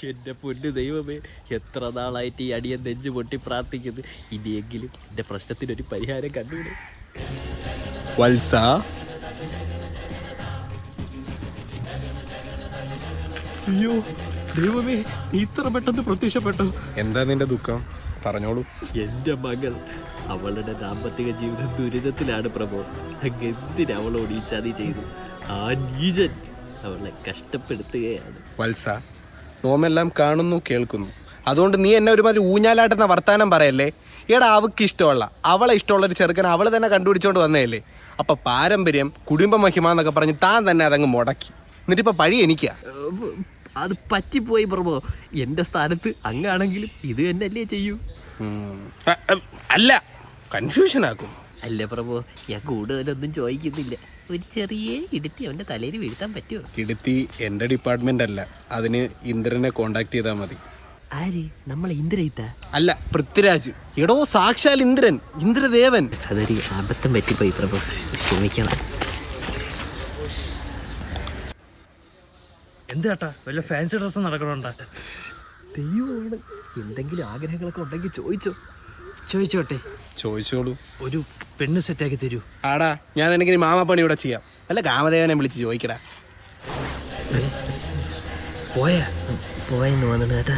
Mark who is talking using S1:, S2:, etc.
S1: എൻ്റെ പൊന്നു ദൈവമേ, എത്ര നാളായിട്ട് ഈ അടിയൻ നെഞ്ചു പൊട്ടി പ്രാർത്ഥിക്കുന്നു. ഇനിയെങ്കിലും എൻ്റെ പ്രശ്നത്തിനൊരു പരിഹാരം കണ്ടുപിടി.
S2: വത്സ,
S1: അയ്യോ ദൈവമേ, നീ ഇത്ര പെട്ടെന്ന് പ്രത്യക്ഷപ്പെട്ടോ?
S2: എന്താ നിന്റെ ദുഃഖം? പറഞ്ഞോളൂ.
S1: എൻ്റെ മകൾ, അവളുടെ ദാമ്പത്തിക ജീവിതം ദുരിതത്തിലാണ് പ്രഭു. അങ്ങ് എന്തിന് അവളോട് ഈ ചതി ചെയ്തു? ആ നീചൻ അവളെ കഷ്ടപ്പെടുത്തുകയാണ്.
S2: വത്സ, നോമെല്ലാം കാണുന്നു കേൾക്കുന്നു. അതുകൊണ്ട് നീ എന്നെ ഒരുമാതിരി ഊഞ്ഞാലാട്ടുന്ന വർത്താനം പറയല്ലേ. എടാ, അവൾക്ക് ഇഷ്ടമുള്ള, അവളെ ഇഷ്ടമുള്ളൊരു ചെറുക്കൻ അവൾ തന്നെ കണ്ടുപിടിച്ചോണ്ട് വന്നതല്ലേ. അപ്പം പാരമ്പര്യം, കുടുംബ മഹിമ എന്നൊക്കെ പറഞ്ഞ് താൻ തന്നെ അതങ്ങ് മുടക്കി. എന്നിട്ടിപ്പോൾ പഴി എനിക്കാ.
S1: അത് പറ്റിപ്പോയി പ്രഭു. എൻ്റെ സ്ഥാനത്ത് അങ്ങാണെങ്കിലും ഇത് തന്നെയല്ലേ ചെയ്യൂ?
S2: അല്ല, കൺഫ്യൂഷൻ ആക്കും.
S1: അല്ല പ്രഭു, ഞാൻ കൂടുതലൊന്നും ചോദിക്കുന്നില്ല. ഒരു ചെറിയ ഇടുത്തി അവൻ്റെ തലയിൽ വീഴ്ത്താൻ പറ്റുമോ?
S2: ഇടുത്തി എൻ്റെ ഡിപ്പാർട്ട്മെൻ്റ് അല്ല. അതിന് ഇന്ദ്രനെ കോണ്ടാക്ട് ചെയ്താൽ മതി.
S1: ആര്? നമ്മളെ ഇന്ദ്രയിത്ത?
S2: അല്ല, പൃഥ്വിരാജ്. എടോ, സാക്ഷാൽ ഇന്ദ്രൻ, ഇന്ദ്രദേവൻ.
S1: അതൊരു അബദ്ധം പറ്റിപ്പോയി പ്രഭു, ക്ഷമിക്കണം.
S3: എന്താ വല്ല ഫാൻസി ഡ്രസ്സ് നടക്കണോണ്ടാ?
S1: ദൈവമാണ്. എന്തെങ്കിലും ആഗ്രഹങ്ങളൊക്കെ ഉണ്ടെങ്കിൽ ചോദിച്ചോട്ടെ.
S2: ചോദിച്ചോളൂ.
S3: ഒരു പെണ്ണ് സെറ്റാക്കി തരൂ.
S2: ആടാ, ഞാൻ നിനക്ക് മാമാപ്പണി ഇവിടെ ചെയ്യാം. അല്ല, കാമദേവനെ വിളിച്ച് ചോദിക്കടാ.
S1: പോയെന്ന് തോന്നുന്നു കേട്ടാ.